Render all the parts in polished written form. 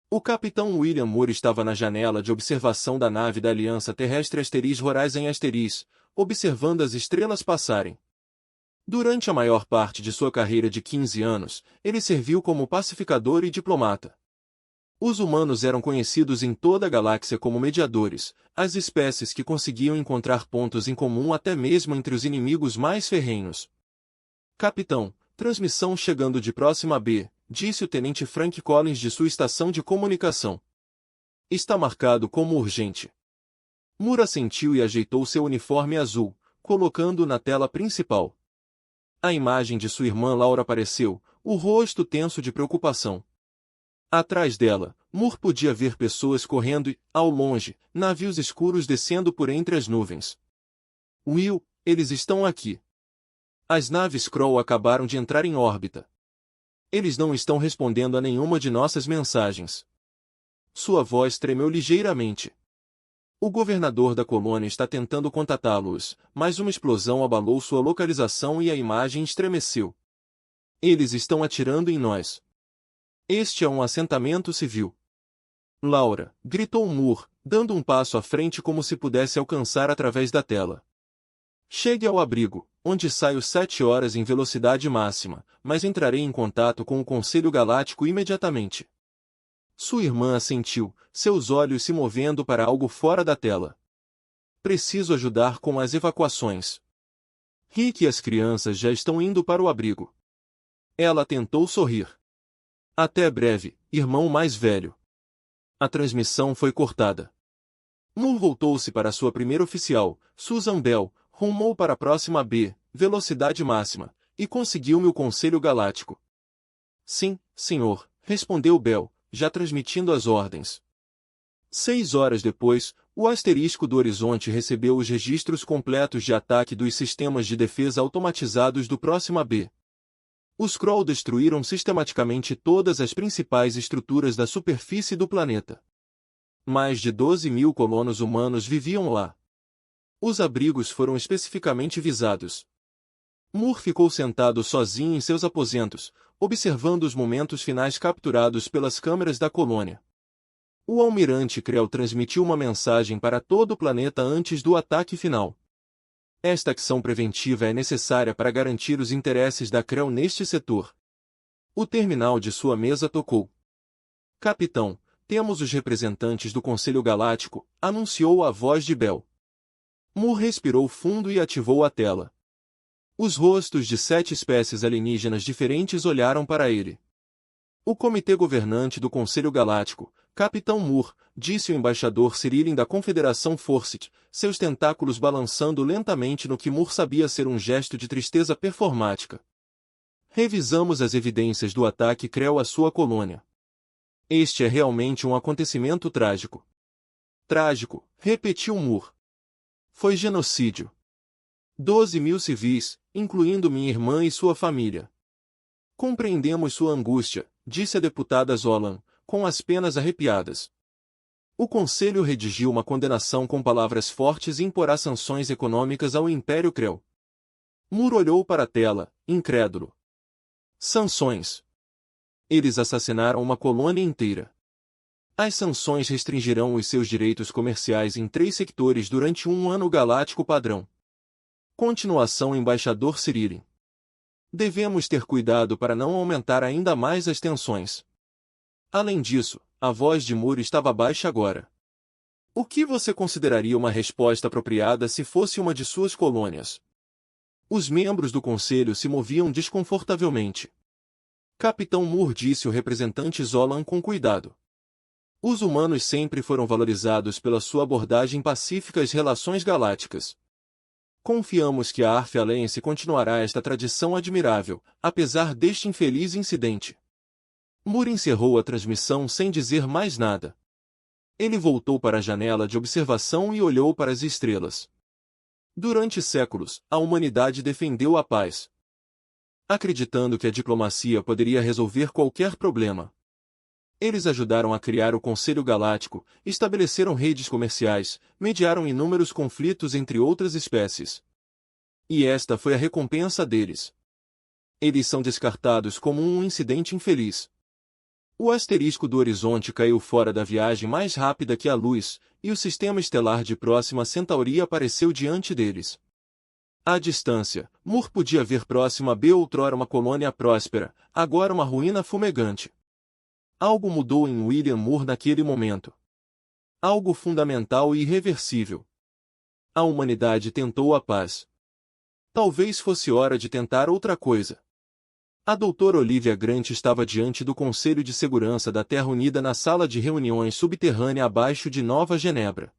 O capitão William Moore estava na janela de observação da nave da Aliança Terrestre Horizon observando as estrelas passarem. Durante a maior parte de sua carreira de 15 anos, ele serviu como pacificador e diplomata. Os humanos eram conhecidos em toda a galáxia como mediadores, as espécies que conseguiam encontrar pontos em comum até mesmo entre os inimigos mais ferrenhos. Capitão, transmissão chegando de Próxima B, disse o tenente Frank Collins de sua estação de comunicação. Está marcado como urgente. Moore assentiu e ajeitou seu uniforme azul, colocando-o na tela principal. A imagem de sua irmã Laura apareceu, o rosto tenso de preocupação. Atrás dela, Moore podia ver pessoas correndo e, ao longe, navios escuros descendo por entre as nuvens. Will, eles estão aqui. As naves Kroll acabaram de entrar em órbita. Eles não estão respondendo a nenhuma de nossas mensagens. Sua voz tremeu ligeiramente. O governador da colônia está tentando contatá-los, mas uma explosão abalou sua localização e a imagem estremeceu. Eles estão atirando em nós. Este é um assentamento civil. Laura, gritou Moore, dando um passo à frente como se pudesse alcançar através da tela. Chegue ao abrigo, onde saio 7 horas em velocidade máxima, mas entrarei em contato com o Conselho Galáctico imediatamente. Sua irmã assentiu, seus olhos se movendo para algo fora da tela. Preciso ajudar com as evacuações. Rick e as crianças já estão indo para o abrigo. Ela tentou sorrir. Até breve, irmão mais velho. A transmissão foi cortada. Moore voltou-se para sua primeira oficial, Susan Bell, rumou para a Próxima B, velocidade máxima, e conseguiu-me o Conselho Galáctico. Sim, senhor, respondeu Bell, já transmitindo as ordens. 6 horas depois, o asterisco do horizonte recebeu os registros completos de ataque dos sistemas de defesa automatizados do Próxima B. Os Kroll destruíram sistematicamente todas as principais estruturas da superfície do planeta. Mais de 12.000 colonos humanos viviam lá. Os abrigos foram especificamente visados. Moore ficou sentado sozinho em seus aposentos, observando os momentos finais capturados pelas câmeras da colônia. O almirante Krell transmitiu uma mensagem para todo o planeta antes do ataque final. Esta ação preventiva é necessária para garantir os interesses da Krell neste setor. O terminal de sua mesa tocou. Capitão, temos os representantes do Conselho Galáctico, anunciou a voz de Bell. Moore respirou fundo e ativou a tela. Os rostos de 7 espécies alienígenas diferentes olharam para ele. O comitê governante do Conselho Galáctico, Capitão Moore, disse o embaixador Cyrilin da Confederação Forsyth, seus tentáculos balançando lentamente no que Moore sabia ser um gesto de tristeza performática. Revisamos as evidências do ataque Krell à sua colônia. Este é realmente um acontecimento trágico. Trágico, repetiu Moore. Foi genocídio. 12.000 civis, incluindo minha irmã e sua família. Compreendemos sua angústia, disse a deputada Zolan, com as penas arrepiadas. O Conselho redigiu uma condenação com palavras fortes e imporá sanções econômicas ao Império Krell. Moore olhou para a tela, incrédulo. Sanções. Eles assassinaram uma colônia inteira. As sanções restringirão os seus direitos comerciais em 3 sectores durante um ano galáctico padrão. Continuação Embaixador Cyrilin. Devemos ter cuidado para não aumentar ainda mais as tensões. Além disso, a voz de Moore estava baixa agora. O que você consideraria uma resposta apropriada se fosse uma de suas colônias? Os membros do conselho se moviam desconfortavelmente. Capitão Moore disse o representante Zolan com cuidado. Os humanos sempre foram valorizados pela sua abordagem pacífica às relações galácticas. Confiamos que a Arf Alliance continuará esta tradição admirável, apesar deste infeliz incidente. Moore encerrou a transmissão sem dizer mais nada. Ele voltou para a janela de observação e olhou para as estrelas. Durante séculos, a humanidade defendeu a paz, acreditando que a diplomacia poderia resolver qualquer problema. Eles ajudaram a criar o Conselho Galáctico, estabeleceram redes comerciais, mediaram inúmeros conflitos entre outras espécies. E esta foi a recompensa deles. Eles são descartados como um incidente infeliz. O asterisco do horizonte caiu fora da viagem mais rápida que a luz, e o sistema estelar de Próxima Centauri apareceu diante deles. À distância, Moore podia ver Próxima B, outrora uma colônia próspera, agora uma ruína fumegante. Algo mudou em William Moore naquele momento. Algo fundamental e irreversível. A humanidade tentou a paz. Talvez fosse hora de tentar outra coisa. A doutora Olivia Grant estava diante do Conselho de Segurança da Terra Unida na sala de reuniões subterrânea abaixo de Nova Genebra.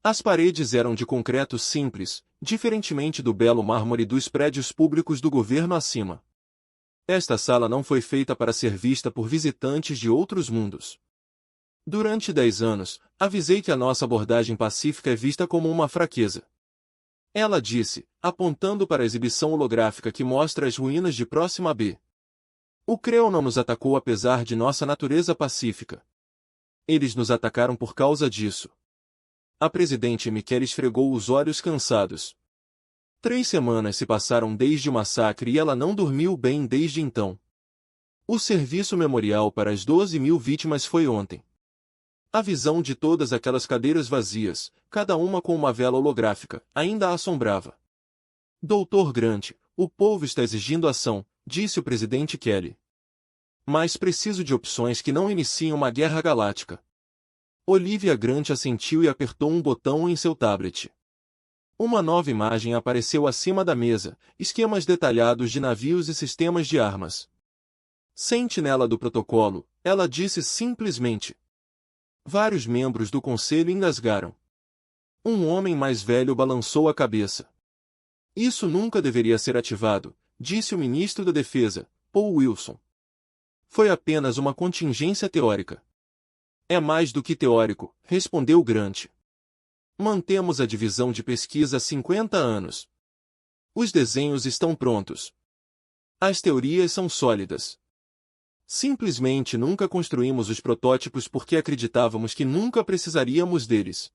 As paredes eram de concreto simples, diferentemente do belo mármore dos prédios públicos do governo acima. Esta sala não foi feita para ser vista por visitantes de outros mundos. Durante 10 anos, avisei que a nossa abordagem pacífica é vista como uma fraqueza. Ela disse, apontando para a exibição holográfica que mostra as ruínas de Próxima B. O Creu não nos atacou apesar de nossa natureza pacífica. Eles nos atacaram por causa disso. A presidente Michele esfregou os olhos cansados. 3 semanas se passaram desde o massacre e ela não dormiu bem desde então. O serviço memorial para as 12.000 vítimas foi ontem. A visão de todas aquelas cadeiras vazias, cada uma com uma vela holográfica, ainda a assombrava. Doutor Grant, o povo está exigindo ação, disse o presidente Kelly. Mas preciso de opções que não iniciem uma guerra galáctica. Olivia Grant assentiu e apertou um botão em seu tablet. Uma nova imagem apareceu acima da mesa, esquemas detalhados de navios e sistemas de armas. Sentinela do protocolo, ela disse simplesmente. Vários membros do conselho engasgaram. Um homem mais velho balançou a cabeça. Isso nunca deveria ser ativado, disse o ministro da Defesa, Paul Wilson. Foi apenas uma contingência teórica. É mais do que teórico, respondeu Grant. Mantemos a divisão de pesquisa há 50 anos. Os desenhos estão prontos. As teorias são sólidas. Simplesmente nunca construímos os protótipos porque acreditávamos que nunca precisaríamos deles.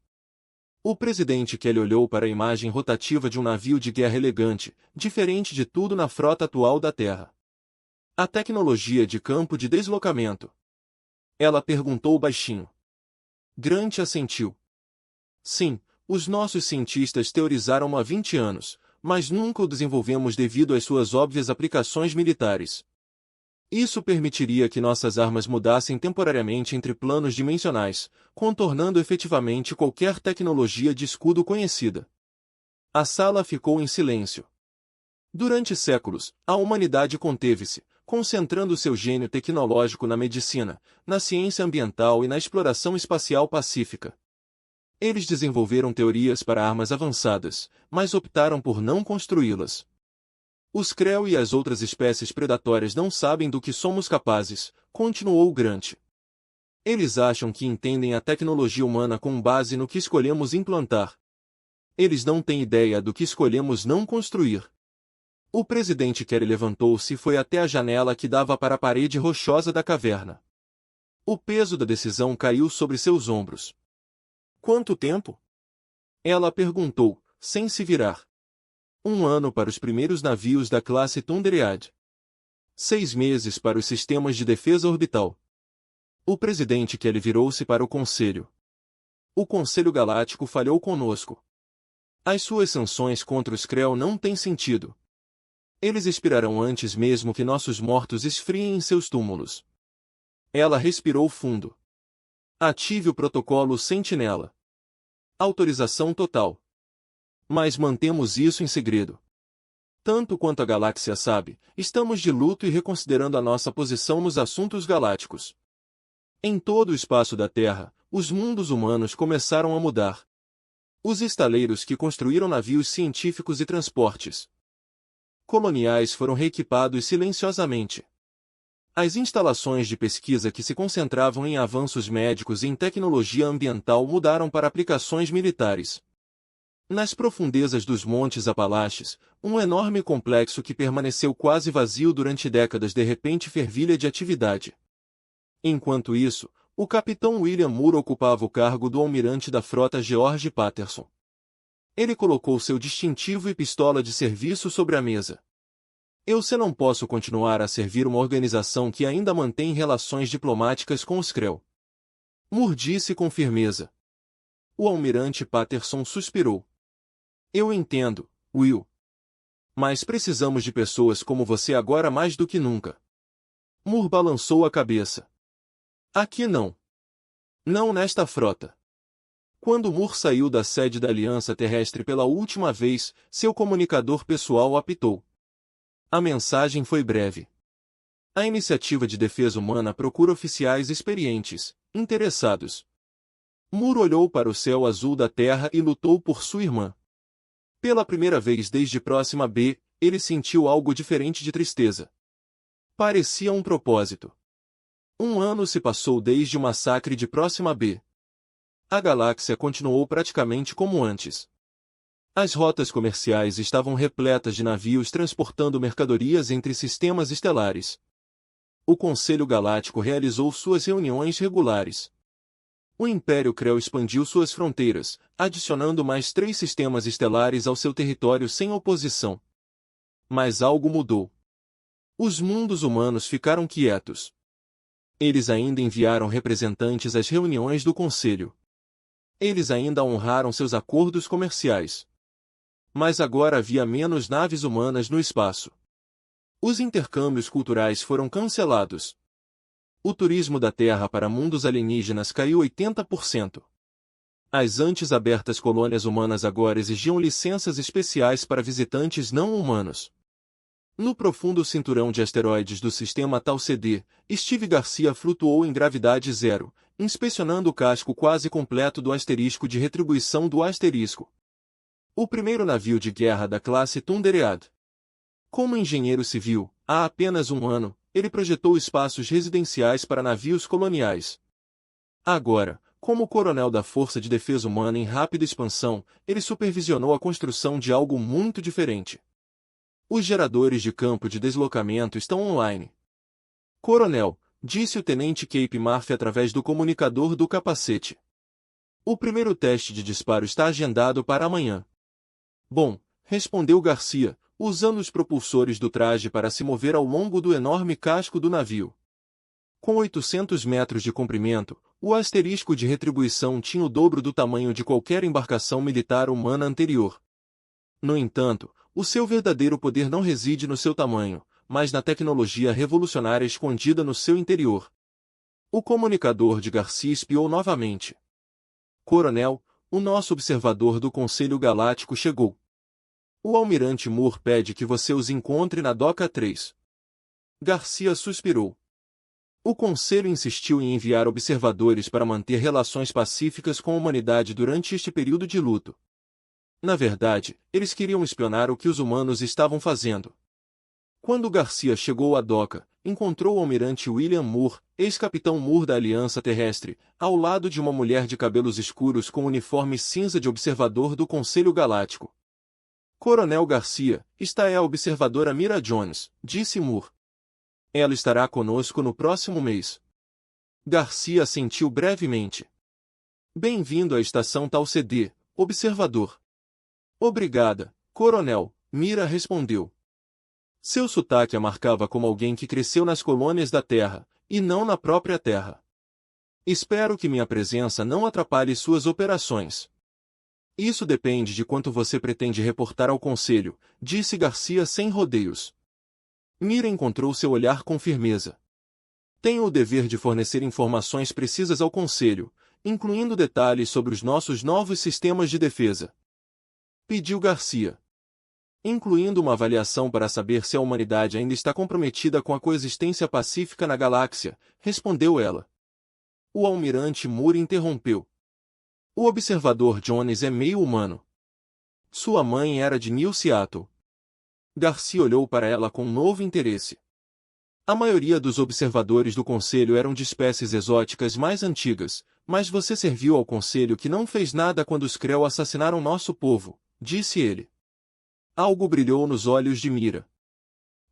O presidente Kelly olhou para a imagem rotativa de um navio de guerra elegante, diferente de tudo na frota atual da Terra. A tecnologia de campo de deslocamento. Ela perguntou baixinho. Grant assentiu. Sim, os nossos cientistas teorizaram há 20 anos, mas nunca o desenvolvemos devido às suas óbvias aplicações militares. Isso permitiria que nossas armas mudassem temporariamente entre planos dimensionais, contornando efetivamente qualquer tecnologia de escudo conhecida. A sala ficou em silêncio. Durante séculos, a humanidade conteve-se, concentrando seu gênio tecnológico na medicina, na ciência ambiental e na exploração espacial pacífica. Eles desenvolveram teorias para armas avançadas, mas optaram por não construí-las. Os Krell e as outras espécies predatórias não sabem do que somos capazes, continuou Grant. Eles acham que entendem a tecnologia humana com base no que escolhemos implantar. Eles não têm ideia do que escolhemos não construir. O presidente Kelly levantou-se e foi até a janela que dava para a parede rochosa da caverna. O peso da decisão caiu sobre seus ombros. Quanto tempo? Ela perguntou, sem se virar. 1 ano para os primeiros navios da classe Thunderyard. 6 meses para os sistemas de defesa orbital. O presidente Kelly virou-se para o Conselho. O Conselho Galáctico falhou conosco. As suas sanções contra os Krell não têm sentido. Eles expirarão antes mesmo que nossos mortos esfriem em seus túmulos. Ela respirou fundo. Ative o protocolo Sentinela. Autorização total. Mas mantemos isso em segredo. Tanto quanto a galáxia sabe, estamos de luto e reconsiderando a nossa posição nos assuntos galácticos. Em todo o espaço da Terra, os mundos humanos começaram a mudar. Os estaleiros que construíram navios científicos e transportes coloniais foram reequipados silenciosamente. As instalações de pesquisa que se concentravam em avanços médicos e em tecnologia ambiental mudaram para aplicações militares. Nas profundezas dos Montes Apalaches, um enorme complexo que permaneceu quase vazio durante décadas de repente fervilha de atividade. Enquanto isso, o capitão William Moore ocupava o cargo do almirante da frota George Patterson. Ele colocou seu distintivo e pistola de serviço sobre a mesa. Se não posso continuar a servir uma organização que ainda mantém relações diplomáticas com os Krell. Moore disse com firmeza. O almirante Patterson suspirou. Eu entendo, Will. Mas precisamos de pessoas como você agora mais do que nunca. Moore balançou a cabeça. Aqui não. Não nesta frota. Quando Moore saiu da sede da Aliança Terrestre pela última vez, seu comunicador pessoal apitou. A mensagem foi breve. A Iniciativa de Defesa Humana procura oficiais experientes, interessados. Moore olhou para o céu azul da Terra e lutou por sua irmã. Pela primeira vez desde Próxima B, ele sentiu algo diferente de tristeza. Parecia um propósito. 1 ano se passou desde o massacre de Próxima B. A galáxia continuou praticamente como antes. As rotas comerciais estavam repletas de navios transportando mercadorias entre sistemas estelares. O Conselho Galáctico realizou suas reuniões regulares. O Império Krell expandiu suas fronteiras, adicionando mais 3 sistemas estelares ao seu território sem oposição. Mas algo mudou. Os mundos humanos ficaram quietos. Eles ainda enviaram representantes às reuniões do Conselho. Eles ainda honraram seus acordos comerciais. Mas agora havia menos naves humanas no espaço. Os intercâmbios culturais foram cancelados. O turismo da Terra para mundos alienígenas caiu 80%. As antes abertas colônias humanas agora exigiam licenças especiais para visitantes não humanos. No profundo cinturão de asteroides do sistema Tau CD, Steve Garcia flutuou em gravidade zero, inspecionando o casco quase completo do asterisco de retribuição do asterisco. O primeiro navio de guerra da classe Thunderead. Como engenheiro civil, há apenas 1 ano, ele projetou espaços residenciais para navios coloniais. Agora, como coronel da Força de Defesa Humana em rápida expansão, ele supervisionou a construção de algo muito diferente. Os geradores de campo de deslocamento estão online. Coronel, disse o tenente Cape Murphy através do comunicador do capacete. O primeiro teste de disparo está agendado para amanhã. Bom, respondeu Garcia, usando os propulsores do traje para se mover ao longo do enorme casco do navio. Com 800 metros de comprimento, o asterisco de retribuição tinha o dobro do tamanho de qualquer embarcação militar humana anterior. No entanto, o seu verdadeiro poder não reside no seu tamanho, mas na tecnologia revolucionária escondida no seu interior. O comunicador de Garcia espiou novamente. Coronel, o nosso observador do Conselho Galáctico chegou. O almirante Moore pede que você os encontre na Doca 3. Garcia suspirou. O Conselho insistiu em enviar observadores para manter relações pacíficas com a humanidade durante este período de luto. Na verdade, eles queriam espionar o que os humanos estavam fazendo. Quando Garcia chegou à doca, encontrou o almirante William Moore, ex-capitão Moore da Aliança Terrestre, ao lado de uma mulher de cabelos escuros com uniforme cinza de observador do Conselho Galáctico. Coronel Garcia, esta é a observadora Mira Jones, disse Moore. Ela estará conosco no próximo mês. Garcia assentiu brevemente. Bem-vindo à estação Tau CD, observador. Obrigada, coronel, Mira respondeu. Seu sotaque a marcava como alguém que cresceu nas colônias da Terra, e não na própria Terra. Espero que minha presença não atrapalhe suas operações. Isso depende de quanto você pretende reportar ao Conselho, disse Garcia sem rodeios. Mira encontrou seu olhar com firmeza. Tenho o dever de fornecer informações precisas ao Conselho, incluindo detalhes sobre os nossos novos sistemas de defesa. Pediu Garcia. Incluindo uma avaliação para saber se a humanidade ainda está comprometida com a coexistência pacífica na galáxia, respondeu ela. O almirante Moore interrompeu. O observador Jones é meio humano. Sua mãe era de New Seattle. Garcia olhou para ela com novo interesse. A maioria dos observadores do Conselho eram de espécies exóticas mais antigas, mas você serviu ao Conselho que não fez nada quando os Krell assassinaram nosso povo, disse ele. Algo brilhou nos olhos de Mira.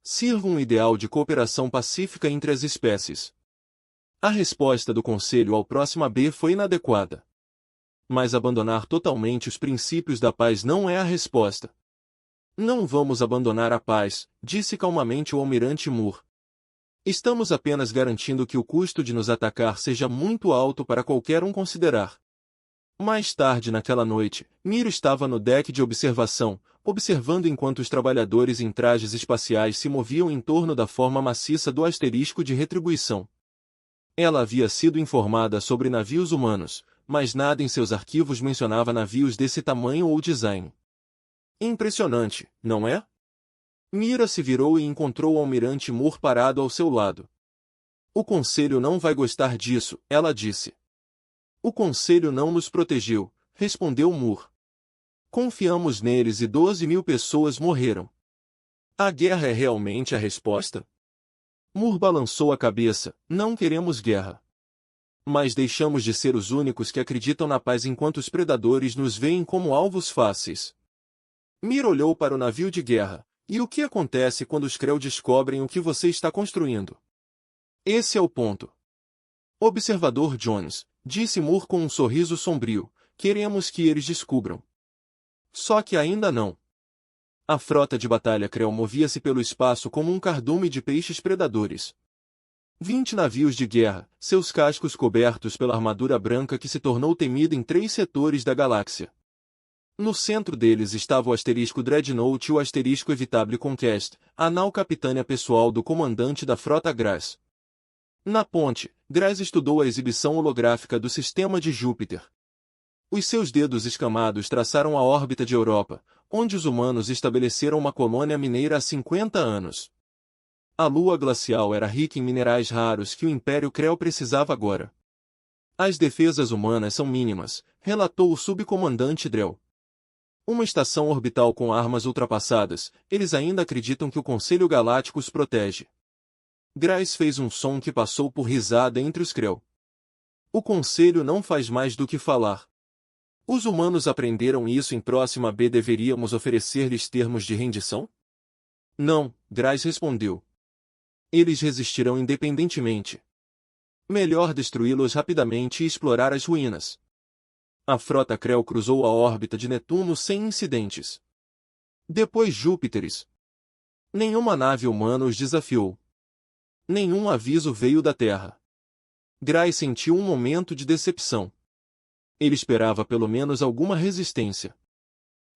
Sirva um ideal de cooperação pacífica entre as espécies. A resposta do Conselho ao Próxima B foi inadequada. Mas abandonar totalmente os princípios da paz não é a resposta. Não vamos abandonar a paz, disse calmamente o almirante Moore. Estamos apenas garantindo que o custo de nos atacar seja muito alto para qualquer um considerar. Mais tarde naquela noite, Miro estava no deck de observação, observando enquanto os trabalhadores em trajes espaciais se moviam em torno da forma maciça do asterisco de retribuição. Ela havia sido informada sobre navios humanos, mas nada em seus arquivos mencionava navios desse tamanho ou design. Impressionante, não é? Mira se virou e encontrou o almirante Moore parado ao seu lado. O conselho não vai gostar disso, ela disse. O conselho não nos protegeu, respondeu Moore. Confiamos neles e 12.000 pessoas morreram. A guerra é realmente a resposta? Moore balançou a cabeça, não queremos guerra. Mas deixamos de ser os únicos que acreditam na paz enquanto os predadores nos veem como alvos fáceis. Mir olhou para o navio de guerra. E o que acontece quando os Krell descobrem o que você está construindo? Esse é o ponto. Observador Jones, disse Moore com um sorriso sombrio, queremos que eles descubram. Só que ainda não. A frota de batalha Krell movia-se pelo espaço como um cardume de peixes predadores. 20 navios de guerra, seus cascos cobertos pela armadura branca que se tornou temida em 3 setores da galáxia. No centro deles estava o asterisco Dreadnought e o asterisco Evitable Conquest, a nau capitânia pessoal do comandante da frota Grass. Na ponte, Grass estudou a exibição holográfica do sistema de Júpiter. Os seus dedos escamados traçaram a órbita de Europa, onde os humanos estabeleceram uma colônia mineira há 50 anos. A lua glacial era rica em minerais raros que o Império Krell precisava agora. As defesas humanas são mínimas, relatou o subcomandante Drell. Uma estação orbital com armas ultrapassadas, eles ainda acreditam que o Conselho Galáctico os protege. Grace fez um som que passou por risada entre os Krell. O Conselho não faz mais do que falar. Os humanos aprenderam isso em Próxima B. Deveríamos oferecer-lhes termos de rendição? Não, Grace respondeu. Eles resistirão independentemente. Melhor destruí-los rapidamente e explorar as ruínas. A frota Krell cruzou a órbita de Netuno sem incidentes. Depois Júpiteres. Nenhuma nave humana os desafiou. Nenhum aviso veio da Terra. Grace sentiu um momento de decepção. Ele esperava pelo menos alguma resistência.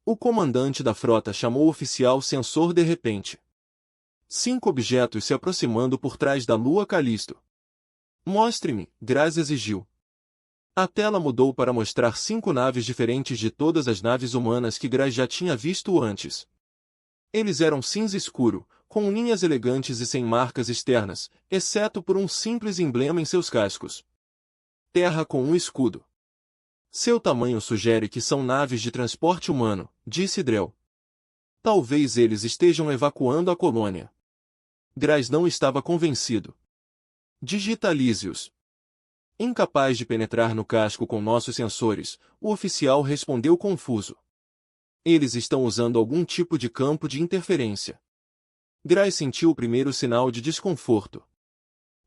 O comandante da frota chamou o oficial sensor de repente. 5 objetos se aproximando por trás da lua Calisto. Mostre-me, Grace exigiu. A tela mudou para mostrar 5 naves diferentes de todas as naves humanas que Grace já tinha visto antes. Eles eram cinza escuro, com linhas elegantes e sem marcas externas, exceto por um simples emblema em seus cascos. Terra com um escudo. Seu tamanho sugere que são naves de transporte humano, disse Drell. Talvez eles estejam evacuando a colônia. Grace não estava convencido. Digitalize-os. Incapaz de penetrar no casco com nossos sensores, o oficial respondeu confuso. Eles estão usando algum tipo de campo de interferência. Grace sentiu o primeiro sinal de desconforto.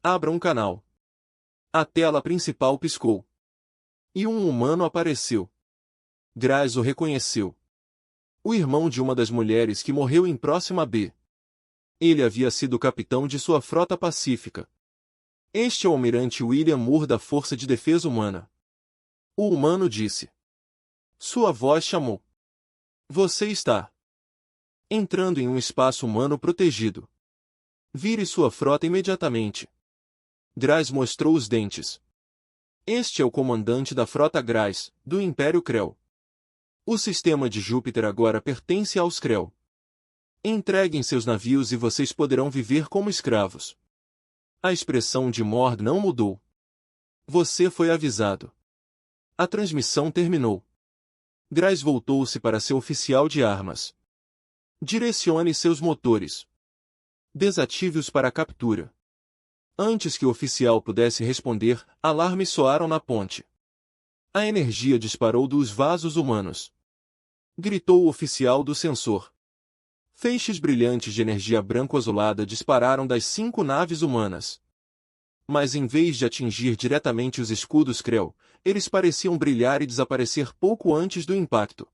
Abra um canal. A tela principal piscou. E um humano apareceu. Grace o reconheceu. O irmão de uma das mulheres que morreu em Próxima B. Ele havia sido capitão de sua frota pacífica. Este é o almirante William Moore da Força de Defesa Humana. O humano disse. Sua voz chamou. Você está entrando em um espaço humano protegido. Vire sua frota imediatamente. Grace mostrou os dentes. Este é o comandante da frota Grace, do Império Krell. O sistema de Júpiter agora pertence aos Krell. Entreguem seus navios e vocês poderão viver como escravos. A expressão de Mord não mudou. Você foi avisado. A transmissão terminou. Grace voltou-se para seu oficial de armas. Direcione seus motores. Desative-os para a captura. Antes que o oficial pudesse responder, alarmes soaram na ponte. A energia disparou dos vasos humanos. Gritou o oficial do sensor. Feixes brilhantes de energia branco-azulada dispararam das 5 naves humanas. Mas em vez de atingir diretamente os escudos Krell, eles pareciam brilhar e desaparecer pouco antes do impacto.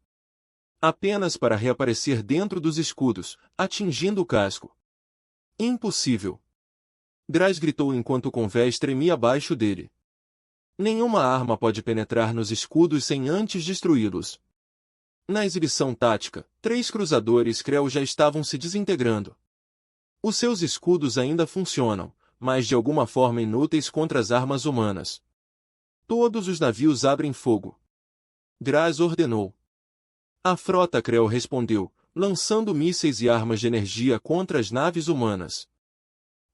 apenas para reaparecer dentro dos escudos, atingindo o casco. Impossível! Graz gritou enquanto o convés tremia abaixo dele. Nenhuma arma pode penetrar nos escudos sem antes destruí-los. Na exibição tática, 3 cruzadores Krell já estavam se desintegrando. Os seus escudos ainda funcionam, mas de alguma forma inúteis contra as armas humanas. Todos os navios abrem fogo. Graz ordenou. A frota Krell respondeu, lançando mísseis e armas de energia contra as naves humanas.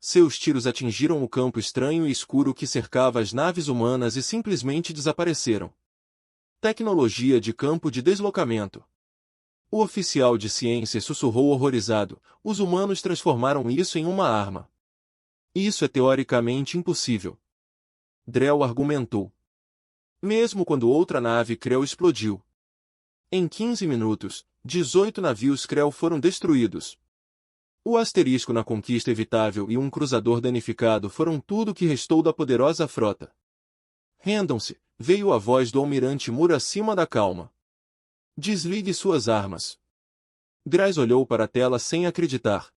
Seus tiros atingiram o campo estranho e escuro que cercava as naves humanas e simplesmente desapareceram. Tecnologia de campo de deslocamento. O oficial de ciência sussurrou horrorizado, os humanos transformaram isso em uma arma. Isso é teoricamente impossível. Drell argumentou. Mesmo quando outra nave Krell explodiu. Em 15 minutos, 18 navios Krell foram destruídos. O asterisco na conquista evitável e um cruzador danificado foram tudo o que restou da poderosa frota. Rendam-se, veio a voz do almirante Moore acima da calma. Desligue suas armas. Graz olhou para a tela sem acreditar.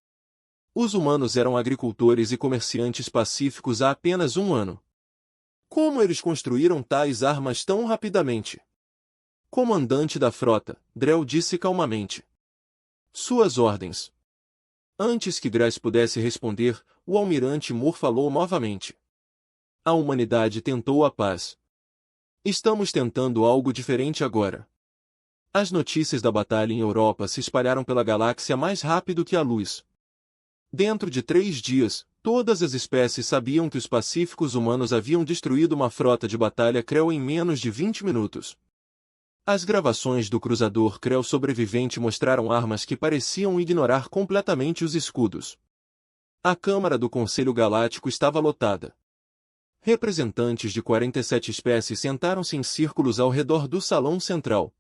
Os humanos eram agricultores e comerciantes pacíficos há apenas um ano. Como eles construíram tais armas tão rapidamente? Comandante da frota, Drell disse calmamente. Suas ordens. Antes que Graz pudesse responder, o almirante Moore falou novamente. A humanidade tentou a paz. Estamos tentando algo diferente agora. As notícias da batalha em Europa se espalharam pela galáxia mais rápido que a luz. Dentro de 3 dias, todas as espécies sabiam que os pacíficos humanos haviam destruído uma frota de batalha Krell em menos de 20 minutos. As gravações do cruzador Krell sobrevivente mostraram armas que pareciam ignorar completamente os escudos. A Câmara do Conselho Galáctico estava lotada. Representantes de 47 espécies sentaram-se em círculos ao redor do salão central.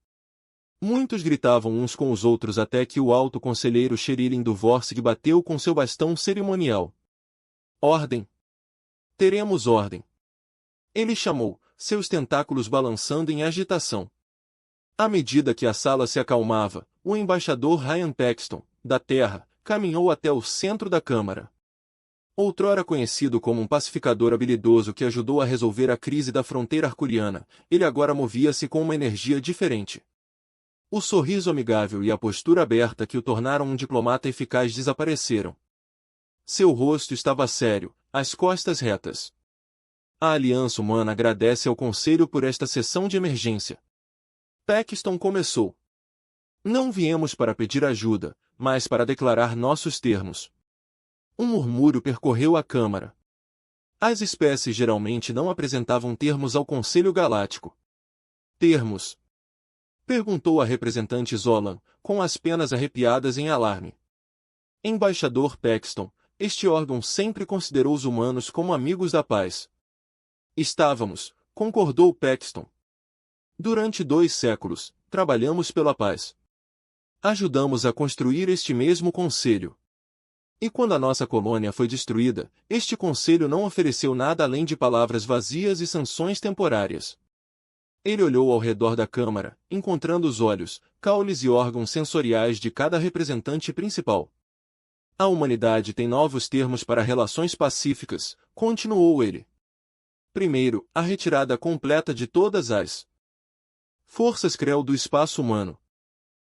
Muitos gritavam uns com os outros até que o alto conselheiro Sherilin do Vorsig bateu com seu bastão cerimonial. Ordem! Teremos ordem! Ele chamou, seus tentáculos balançando em agitação. À medida que a sala se acalmava, o embaixador Ryan Paxton, da Terra, caminhou até o centro da Câmara. Outrora conhecido como um pacificador habilidoso que ajudou a resolver a crise da fronteira arcuriana, ele agora movia-se com uma energia diferente. O sorriso amigável e a postura aberta que o tornaram um diplomata eficaz desapareceram. Seu rosto estava sério, as costas retas. A Aliança Humana agradece ao Conselho por esta sessão de emergência. Paxton começou. Não viemos para pedir ajuda, mas para declarar nossos termos. Um murmúrio percorreu a Câmara. As espécies geralmente não apresentavam termos ao Conselho Galáctico. Termos? Perguntou a representante Zolan, com as penas arrepiadas em alarme. Embaixador Paxton, este órgão sempre considerou os humanos como amigos da paz. Estávamos, concordou Paxton. Durante 2 séculos, trabalhamos pela paz. Ajudamos a construir este mesmo conselho. E quando a nossa colônia foi destruída, este conselho não ofereceu nada além de palavras vazias e sanções temporárias. Ele olhou ao redor da Câmara, encontrando os olhos, caules e órgãos sensoriais de cada representante principal. A humanidade tem novos termos para relações pacíficas, continuou ele. Primeiro, a retirada completa de todas as forças Krell do espaço humano.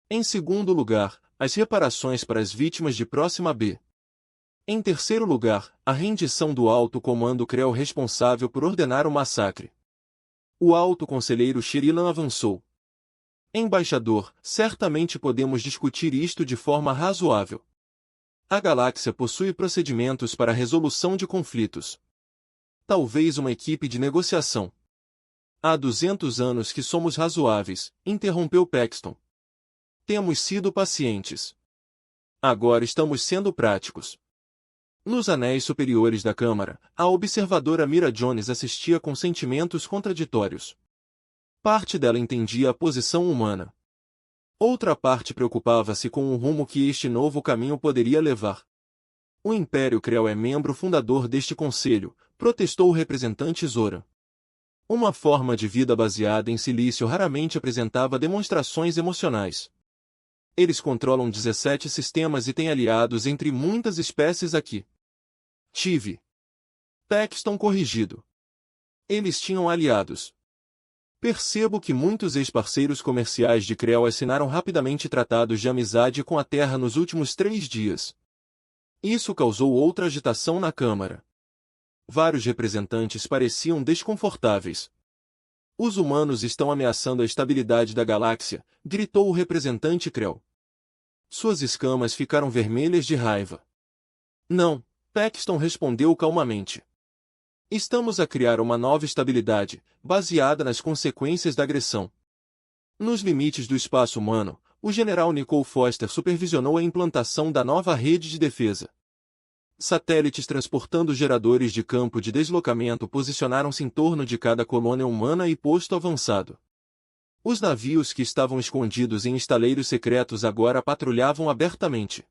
Em segundo lugar, as reparações para as vítimas de Próxima B. Em terceiro lugar, a rendição do alto comando Krell responsável por ordenar o massacre. O alto conselheiro Shirilan avançou. Embaixador, certamente podemos discutir isto de forma razoável. A galáxia possui procedimentos para a resolução de conflitos. Talvez uma equipe de negociação. Há 200 anos que somos razoáveis, interrompeu Paxton. Temos sido pacientes. Agora estamos sendo práticos. Nos anéis superiores da Câmara, a observadora Mira Jones assistia com sentimentos contraditórios. Parte dela entendia a posição humana. Outra parte preocupava-se com o rumo que este novo caminho poderia levar. O Império Krell é membro fundador deste conselho, protestou o representante Zora. Uma forma de vida baseada em silício raramente apresentava demonstrações emocionais. Eles controlam 17 sistemas e têm aliados entre muitas espécies aqui. Tive. Paxton corrigido. Eles tinham aliados. Percebo que muitos ex-parceiros comerciais de Krell assinaram rapidamente tratados de amizade com a Terra nos últimos 3 dias. Isso causou outra agitação na Câmara. Vários representantes pareciam desconfortáveis. Os humanos estão ameaçando a estabilidade da galáxia, gritou o representante Krell. Suas escamas ficaram vermelhas de raiva. Não, Paxton respondeu calmamente. Estamos a criar uma nova estabilidade, baseada nas consequências da agressão. Nos limites do espaço humano, o general Nicole Foster supervisionou a implantação da nova rede de defesa. Satélites transportando geradores de campo de deslocamento posicionaram-se em torno de cada colônia humana e posto avançado. Os navios que estavam escondidos em estaleiros secretos agora patrulhavam abertamente.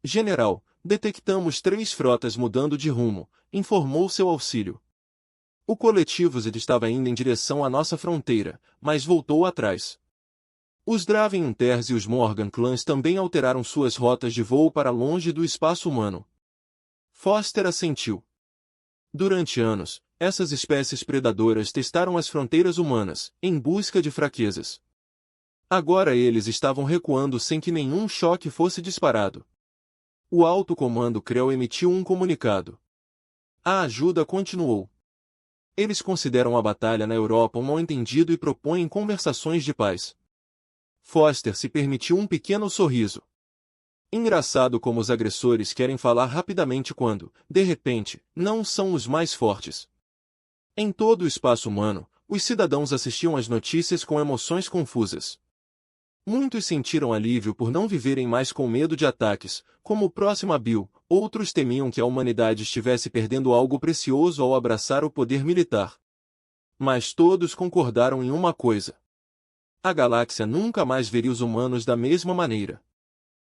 General, detectamos 3 frotas mudando de rumo, informou seu auxílio. O coletivo Z estava indo em direção à nossa fronteira, mas voltou atrás. Os Draven Hunters e os Morgan Clans também alteraram suas rotas de voo para longe do espaço humano. Foster assentiu. Durante anos, essas espécies predadoras testaram as fronteiras humanas, em busca de fraquezas. Agora eles estavam recuando sem que nenhum choque fosse disparado. O alto comando Krell emitiu um comunicado. A ajuda continuou. Eles consideram a batalha na Europa um mal-entendido e propõem conversações de paz. Foster se permitiu um pequeno sorriso. Engraçado como os agressores querem falar rapidamente quando, de repente, não são os mais fortes. Em todo o espaço humano, os cidadãos assistiam às notícias com emoções confusas. Muitos sentiram alívio por não viverem mais com medo de ataques, como o próximo Abil, outros temiam que a humanidade estivesse perdendo algo precioso ao abraçar o poder militar. Mas todos concordaram em uma coisa. A galáxia nunca mais veria os humanos da mesma maneira.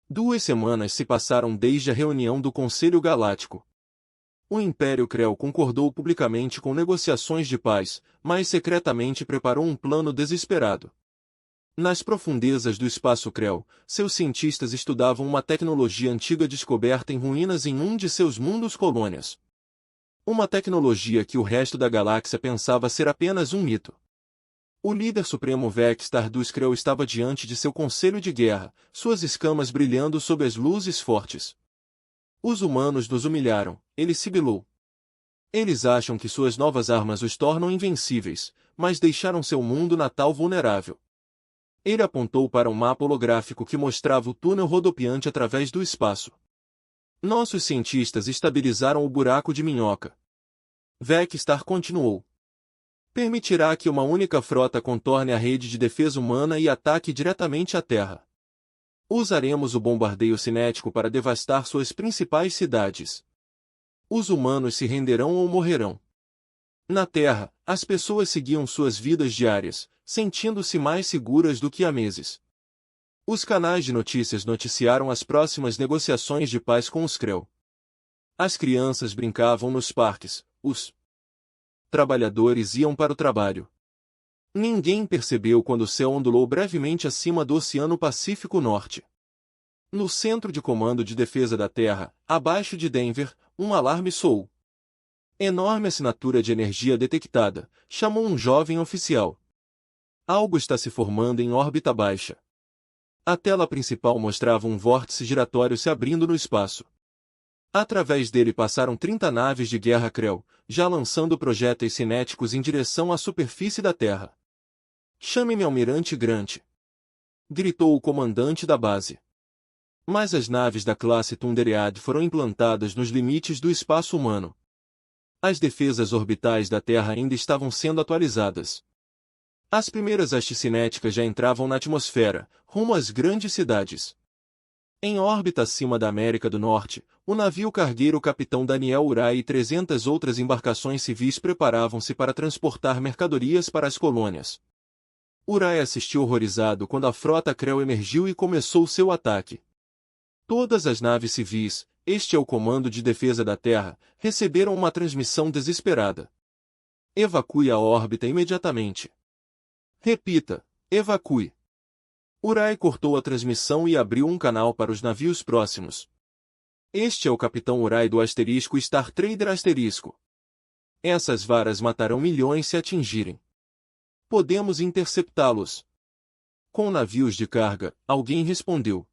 2 semanas se passaram desde a reunião do Conselho Galáctico. O Império Krell concordou publicamente com negociações de paz, mas secretamente preparou um plano desesperado. Nas profundezas do espaço Krell, seus cientistas estudavam uma tecnologia antiga descoberta em ruínas em um de seus mundos colônias. Uma tecnologia que o resto da galáxia pensava ser apenas um mito. O líder supremo Vextar dos Krell estava diante de seu conselho de guerra, suas escamas brilhando sob as luzes fortes. Os humanos nos humilharam, ele sibilou. Eles acham que suas novas armas os tornam invencíveis, mas deixaram seu mundo natal vulnerável. Ele apontou para um mapa holográfico que mostrava o túnel rodopiante através do espaço. Nossos cientistas estabilizaram o buraco de minhoca. Vextar continuou. Permitirá que uma única frota contorne a rede de defesa humana e ataque diretamente à Terra. Usaremos o bombardeio cinético para devastar suas principais cidades. Os humanos se renderão ou morrerão. Na Terra, as pessoas seguiam suas vidas diárias, sentindo-se mais seguras do que há meses. Os canais de notícias noticiaram as próximas negociações de paz com os Krell. As crianças brincavam nos parques, os trabalhadores iam para o trabalho. Ninguém percebeu quando o céu ondulou brevemente acima do Oceano Pacífico Norte. No Centro de Comando de Defesa da Terra, abaixo de Denver, um alarme soou. Enorme assinatura de energia detectada, chamou um jovem oficial. Algo está se formando em órbita baixa. A tela principal mostrava um vórtice giratório se abrindo no espaço. Através dele passaram 30 naves de guerra Krell, já lançando projéteis cinéticos em direção à superfície da Terra. Chame-me Almirante Grant, gritou o comandante da base. Mas as naves da classe Thunderead foram implantadas nos limites do espaço humano. As defesas orbitais da Terra ainda estavam sendo atualizadas. As primeiras hastes cinéticas já entravam na atmosfera, rumo às grandes cidades. Em órbita acima da América do Norte, o navio cargueiro Capitão Daniel Urai e 300 outras embarcações civis preparavam-se para transportar mercadorias para as colônias. Urai assistiu horrorizado quando a frota Krell emergiu e começou seu ataque. Todas as naves civis, este é o Comando de Defesa da Terra, receberam uma transmissão desesperada. Evacue a órbita imediatamente. Repita, evacue. Urai cortou a transmissão e abriu um canal para os navios próximos. Este é o Capitão Urai do asterisco Star Trader asterisco. Essas varas matarão milhões se atingirem. Podemos interceptá-los. Com navios de carga, alguém respondeu.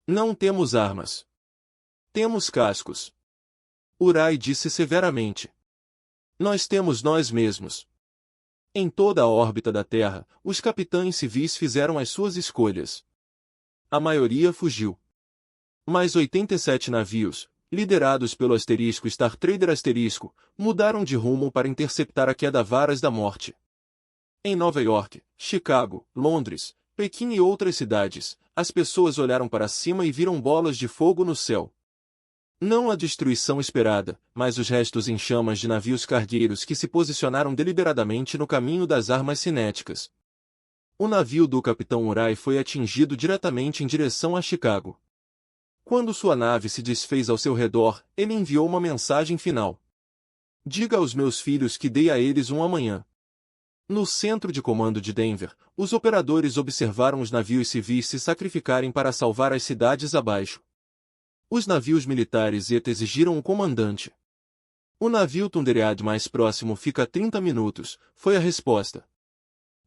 Não temos armas. Temos cascos. Urai disse severamente. Nós temos nós mesmos. Em toda a órbita da Terra, os capitães civis fizeram as suas escolhas. A maioria fugiu. Mas 87 navios, liderados pelo asterisco Star Trader asterisco, mudaram de rumo para interceptar a queda-varas da morte. Em Nova York, Chicago, Londres, Pequim e outras cidades, as pessoas olharam para cima e viram bolas de fogo no céu. Não a destruição esperada, mas os restos em chamas de navios cargueiros que se posicionaram deliberadamente no caminho das armas cinéticas. O navio do Capitão Urai foi atingido diretamente em direção a Chicago. Quando sua nave se desfez ao seu redor, ele enviou uma mensagem final. Diga aos meus filhos que dei a eles um amanhã. No centro de comando de Denver, os operadores observaram os navios civis se sacrificarem para salvar as cidades abaixo. Os navios militares exigiram o comandante. O navio Thunderead mais próximo fica a 30 minutos, foi a resposta.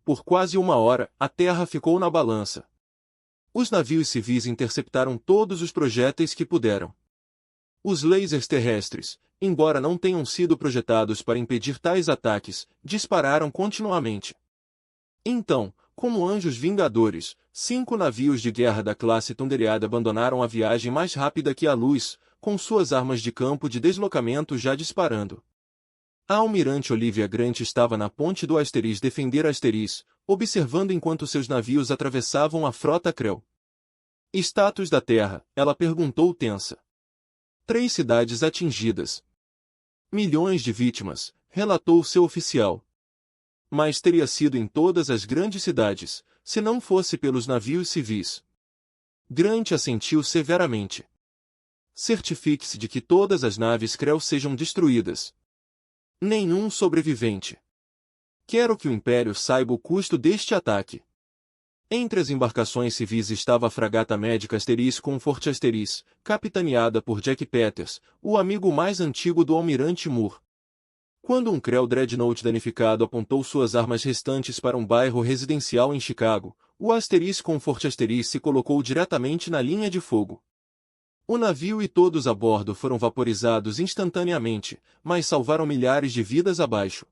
Por quase uma hora, a terra ficou na balança. Os navios civis interceptaram todos os projéteis que puderam. Os lasers terrestres, embora não tenham sido projetados para impedir tais ataques, dispararam continuamente. Então, como anjos vingadores, 5 navios de guerra da classe Thunderead abandonaram a viagem mais rápida que a luz, com suas armas de campo de deslocamento já disparando. A almirante Olivia Grant estava na ponte do Asteris defender Asteris, observando enquanto seus navios atravessavam a frota Krell. Status da Terra, ela perguntou tensa. 3 cidades atingidas. Milhões de vítimas, relatou seu oficial. Mas teria sido em todas as grandes cidades, se não fosse pelos navios civis. Grant assentiu severamente. Certifique-se de que todas as naves Krell sejam destruídas. Nenhum sobrevivente. Quero que o Império saiba o custo deste ataque. Entre as embarcações civis estava a fragata médica Asteris Comfort Asteris, capitaneada por Jack Peters, o amigo mais antigo do almirante Moore. Quando um Krell Dreadnought danificado apontou suas armas restantes para um bairro residencial em Chicago, o Asteris Comfort Asteris se colocou diretamente na linha de fogo. O navio e todos a bordo foram vaporizados instantaneamente, mas salvaram milhares de vidas abaixo.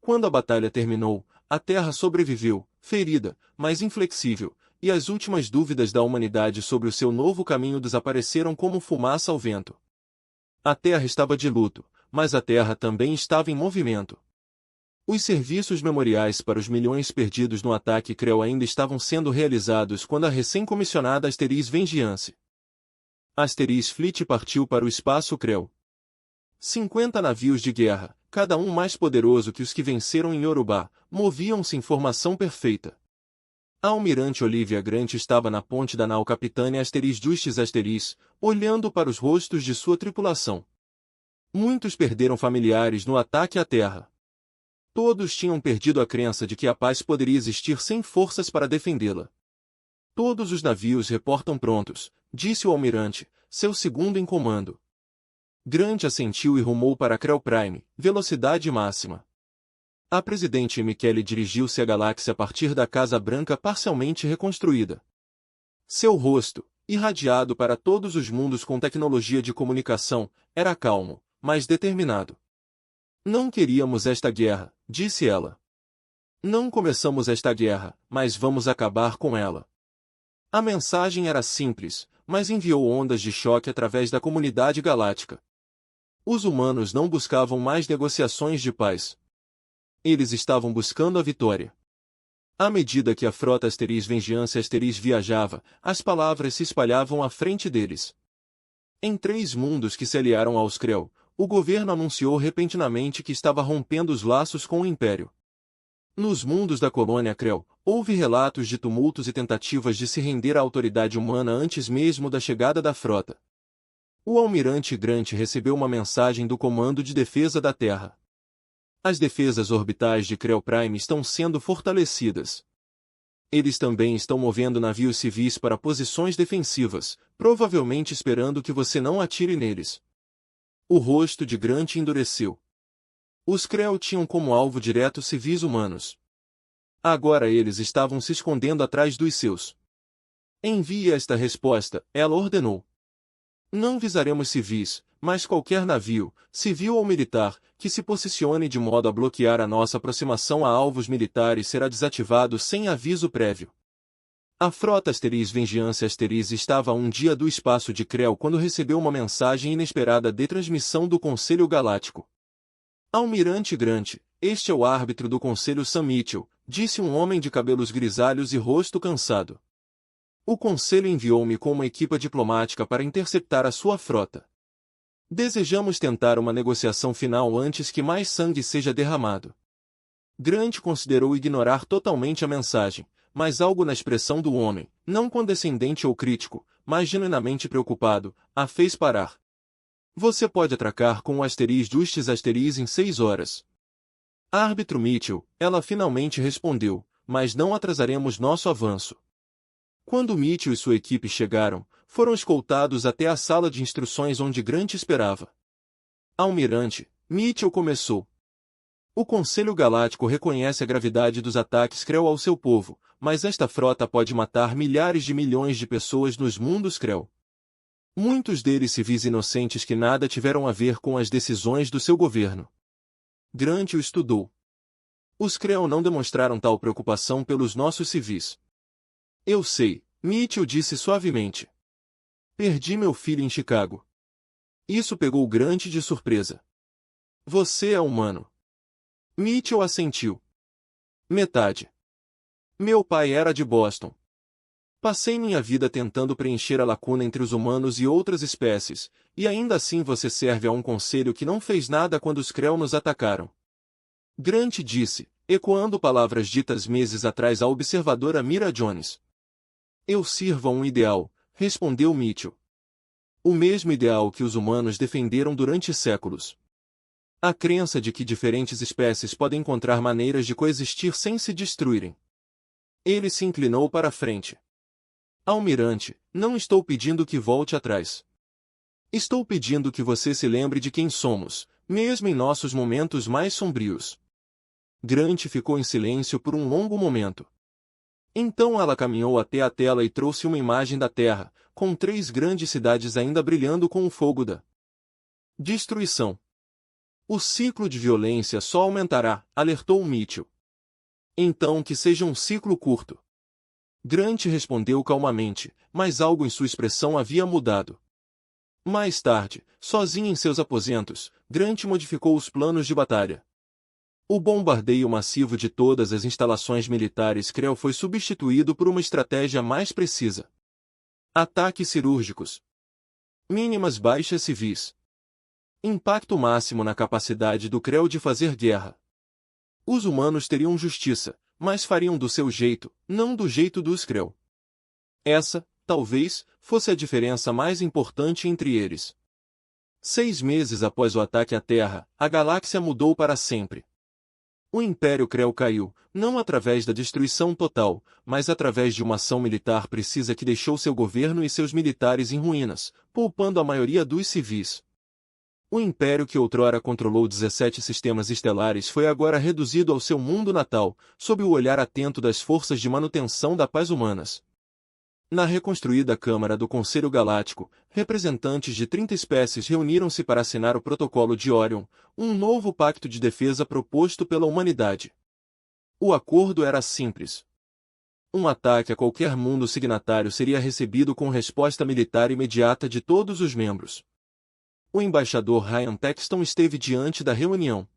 Quando a batalha terminou, a Terra sobreviveu, ferida, mas inflexível, e as últimas dúvidas da humanidade sobre o seu novo caminho desapareceram como fumaça ao vento. A Terra estava de luto, mas a Terra também estava em movimento. Os serviços memoriais para os milhões perdidos no ataque Krell ainda estavam sendo realizados quando a recém-comissionada Asteris Vengeance Asteris Fleet partiu para o espaço Krell. 50 navios de guerra, cada um mais poderoso que os que venceram em Yorubá, moviam-se em formação perfeita. A almirante Olivia Grant estava na ponte da nau Capitânia Asteris Justice Asteris, olhando para os rostos de sua tripulação. Muitos perderam familiares no ataque à Terra. Todos tinham perdido a crença de que a paz poderia existir sem forças para defendê-la. Todos os navios reportam prontos, disse o almirante, seu segundo em comando. Grant assentiu e rumou para Krell Prime, velocidade máxima. A presidente Michele dirigiu-se à galáxia a partir da Casa Branca parcialmente reconstruída. Seu rosto, irradiado para todos os mundos com tecnologia de comunicação, era calmo, mas determinado. Não queríamos esta guerra, disse ela. Não começamos esta guerra, mas vamos acabar com ela. A mensagem era simples, mas enviou ondas de choque através da comunidade galáctica. Os humanos não buscavam mais negociações de paz. Eles estavam buscando a vitória. À medida que a frota Asteris Vengeance Asteris viajava, as palavras se espalhavam à frente deles. Em 3 mundos que se aliaram aos Krell, o governo anunciou repentinamente que estava rompendo os laços com o Império. Nos mundos da colônia Krell, houve relatos de tumultos e tentativas de se render à autoridade humana antes mesmo da chegada da frota. O almirante Grant recebeu uma mensagem do Comando de Defesa da Terra. As defesas orbitais de Krell Prime estão sendo fortalecidas. Eles também estão movendo navios civis para posições defensivas, provavelmente esperando que você não atire neles. O rosto de Grant endureceu. Os Krell tinham como alvo direto civis humanos. Agora eles estavam se escondendo atrás dos seus. Envie esta resposta, ela ordenou. Não visaremos civis, mas qualquer navio, civil ou militar, que se posicione de modo a bloquear a nossa aproximação a alvos militares será desativado sem aviso prévio. A frota Vengeance estava a um dia do espaço de Krell quando recebeu uma mensagem inesperada de transmissão do Conselho Galáctico. Almirante Grant, este é o árbitro do Conselho Sam Mitchell, disse um homem de cabelos grisalhos e rosto cansado. O Conselho enviou-me com uma equipa diplomática para interceptar a sua frota. Desejamos tentar uma negociação final antes que mais sangue seja derramado. Grant considerou ignorar totalmente a mensagem, mas algo na expressão do homem, não condescendente ou crítico, mas genuinamente preocupado, a fez parar. Você pode atracar com o Justis em 6 horas. Árbitro Mitchell, ela finalmente respondeu, mas não atrasaremos nosso avanço. Quando Mitchell e sua equipe chegaram, foram escoltados até a sala de instruções onde Grant esperava. Almirante, Mitchell começou. O Conselho Galáctico reconhece a gravidade dos ataques Krell ao seu povo, mas esta frota pode matar milhares de milhões de pessoas nos mundos Krell. Muitos deles civis inocentes que nada tiveram a ver com as decisões do seu governo. Grant o estudou. Os Krell não demonstraram tal preocupação pelos nossos civis. Eu sei, Mitchell disse suavemente. Perdi meu filho em Chicago. Isso pegou Grant de surpresa. Você é humano. Mitchell assentiu. Metade. Meu pai era de Boston. Passei minha vida tentando preencher a lacuna entre os humanos e outras espécies, e ainda assim você serve a um conselho que não fez nada quando os Krell nos atacaram. Grant disse, ecoando palavras ditas meses atrás à observadora Mira Jones. Eu sirvo a um ideal, respondeu Mitchell. O mesmo ideal que os humanos defenderam durante séculos. A crença de que diferentes espécies podem encontrar maneiras de coexistir sem se destruírem. Ele se inclinou para a frente. Almirante, não estou pedindo que volte atrás. Estou pedindo que você se lembre de quem somos, mesmo em nossos momentos mais sombrios. Grant ficou em silêncio por um longo momento. Então ela caminhou até a tela e trouxe uma imagem da Terra, com 3 grandes cidades ainda brilhando com o fogo da destruição. O ciclo de violência só aumentará, alertou Mitchell. Então que seja um ciclo curto. Grant respondeu calmamente, mas algo em sua expressão havia mudado. Mais tarde, sozinho em seus aposentos, Grant modificou os planos de batalha. O bombardeio massivo de todas as instalações militares Krell foi substituído por uma estratégia mais precisa. Ataques cirúrgicos. Mínimas baixas civis. Impacto máximo na capacidade do Krell de fazer guerra. Os humanos teriam justiça, mas fariam do seu jeito, não do jeito dos Krell. Essa, talvez, fosse a diferença mais importante entre eles. 6 meses após o ataque à Terra, a galáxia mudou para sempre. O Império Krell caiu, não através da destruição total, mas através de uma ação militar precisa que deixou seu governo e seus militares em ruínas, poupando a maioria dos civis. O Império que outrora controlou 17 sistemas estelares foi agora reduzido ao seu mundo natal, sob o olhar atento das forças de manutenção da paz humanas. Na reconstruída Câmara do Conselho Galáctico, representantes de 30 espécies reuniram-se para assinar o Protocolo de Orion, um novo pacto de defesa proposto pela humanidade. O acordo era simples. Um ataque a qualquer mundo signatário seria recebido com resposta militar imediata de todos os membros. O embaixador Ryan Texton esteve diante da reunião.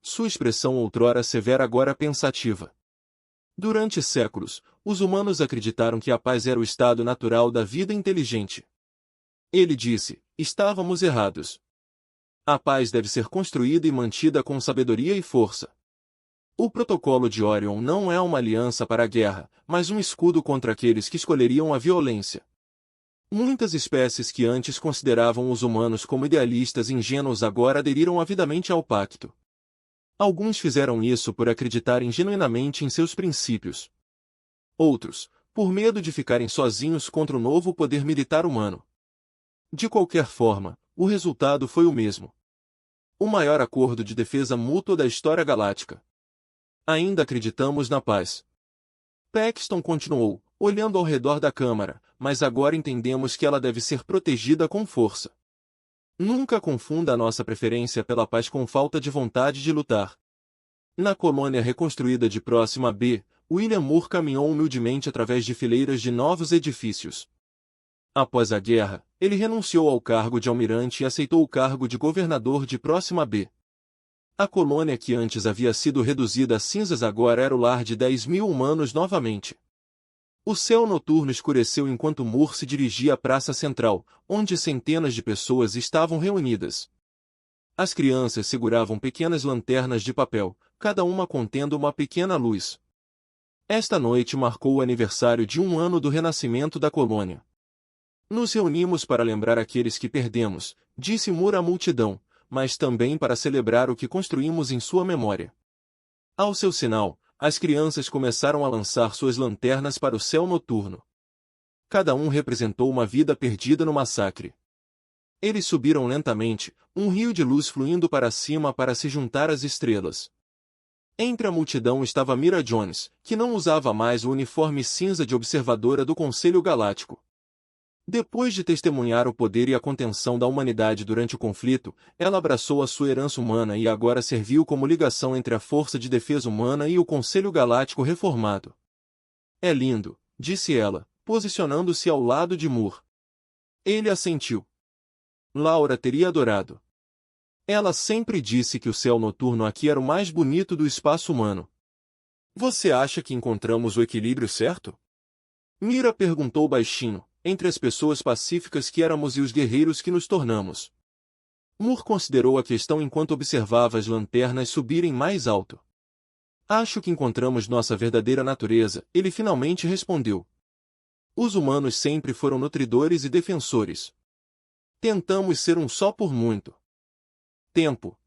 Sua expressão outrora severa agora pensativa. Durante séculos, os humanos acreditaram que a paz era o estado natural da vida inteligente. Ele disse, estávamos errados. A paz deve ser construída e mantida com sabedoria e força. O Protocolo de Orion não é uma aliança para a guerra, mas um escudo contra aqueles que escolheriam a violência. Muitas espécies que antes consideravam os humanos como idealistas ingênuos agora aderiram avidamente ao pacto. Alguns fizeram isso por acreditarem genuinamente em seus princípios. Outros, por medo de ficarem sozinhos contra o novo poder militar humano. De qualquer forma, o resultado foi o mesmo. O maior acordo de defesa mútua da história galáctica. Ainda acreditamos na paz. Paxton continuou, olhando ao redor da Câmara, mas agora entendemos que ela deve ser protegida com força. Nunca confunda a nossa preferência pela paz com falta de vontade de lutar. Na colônia reconstruída de Próxima B, William Moore caminhou humildemente através de fileiras de novos edifícios. Após a guerra, ele renunciou ao cargo de almirante e aceitou o cargo de governador de Próxima B. A colônia que antes havia sido reduzida a cinzas agora era o lar de 10.000 humanos novamente. O céu noturno escureceu enquanto Moore se dirigia à praça central, onde centenas de pessoas estavam reunidas. As crianças seguravam pequenas lanternas de papel, cada uma contendo uma pequena luz. Esta noite marcou o aniversário de 1 ano do renascimento da colônia. Nos reunimos para lembrar aqueles que perdemos, disse Moore à multidão, mas também para celebrar o que construímos em sua memória. Ao seu sinal, as crianças começaram a lançar suas lanternas para o céu noturno. Cada um representou uma vida perdida no massacre. Eles subiram lentamente, um rio de luz fluindo para cima para se juntar às estrelas. Entre a multidão estava Mira Jones, que não usava mais o uniforme cinza de observadora do Conselho Galáctico. Depois de testemunhar o poder e a contenção da humanidade durante o conflito, ela abraçou a sua herança humana e agora serviu como ligação entre a Força de Defesa Humana e o Conselho Galáctico reformado. É lindo, disse ela, posicionando-se ao lado de Moore. Ele assentiu. Laura teria adorado. Ela sempre disse que o céu noturno aqui era o mais bonito do espaço humano. Você acha que encontramos o equilíbrio certo? Mira perguntou baixinho, entre as pessoas pacíficas que éramos e os guerreiros que nos tornamos. Moore considerou a questão enquanto observava as lanternas subirem mais alto. Acho que encontramos nossa verdadeira natureza, ele finalmente respondeu. Os humanos sempre foram nutridores e defensores. Tentamos ser um só por muito tempo.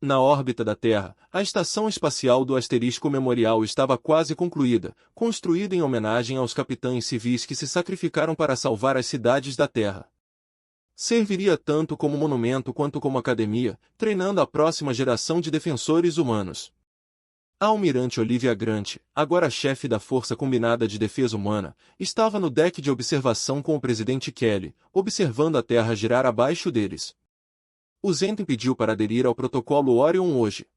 Na órbita da Terra, a estação espacial do Asterisco Memorial estava quase concluída, construída em homenagem aos capitães civis que se sacrificaram para salvar as cidades da Terra. Serviria tanto como monumento quanto como academia, treinando a próxima geração de defensores humanos. A almirante Olivia Grant, agora chefe da Força Combinada de Defesa Humana, estava no deck de observação com o presidente Kelly, observando a Terra girar abaixo deles. O Zenton pediu para aderir ao protocolo Orion hoje.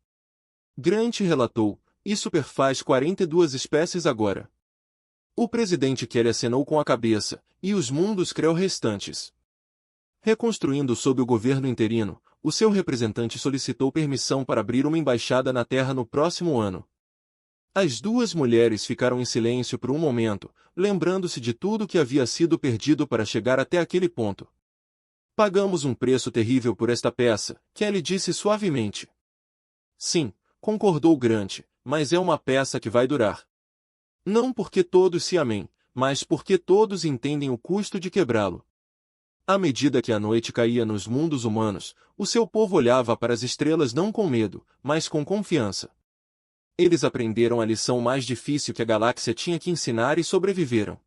Grant relatou, isso perfaz 42 espécies agora. O presidente Kelly acenou com a cabeça, e os mundos creu restantes. Reconstruindo sob o governo interino, o seu representante solicitou permissão para abrir uma embaixada na Terra no próximo ano. As duas mulheres ficaram em silêncio por um momento, lembrando-se de tudo que havia sido perdido para chegar até aquele ponto. Pagamos um preço terrível por esta peça, Kelly disse suavemente. Sim, concordou Grant, mas é uma peça que vai durar. Não porque todos se amem, mas porque todos entendem o custo de quebrá-lo. À medida que a noite caía nos mundos humanos, o seu povo olhava para as estrelas não com medo, mas com confiança. Eles aprenderam a lição mais difícil que a galáxia tinha que ensinar e sobreviveram.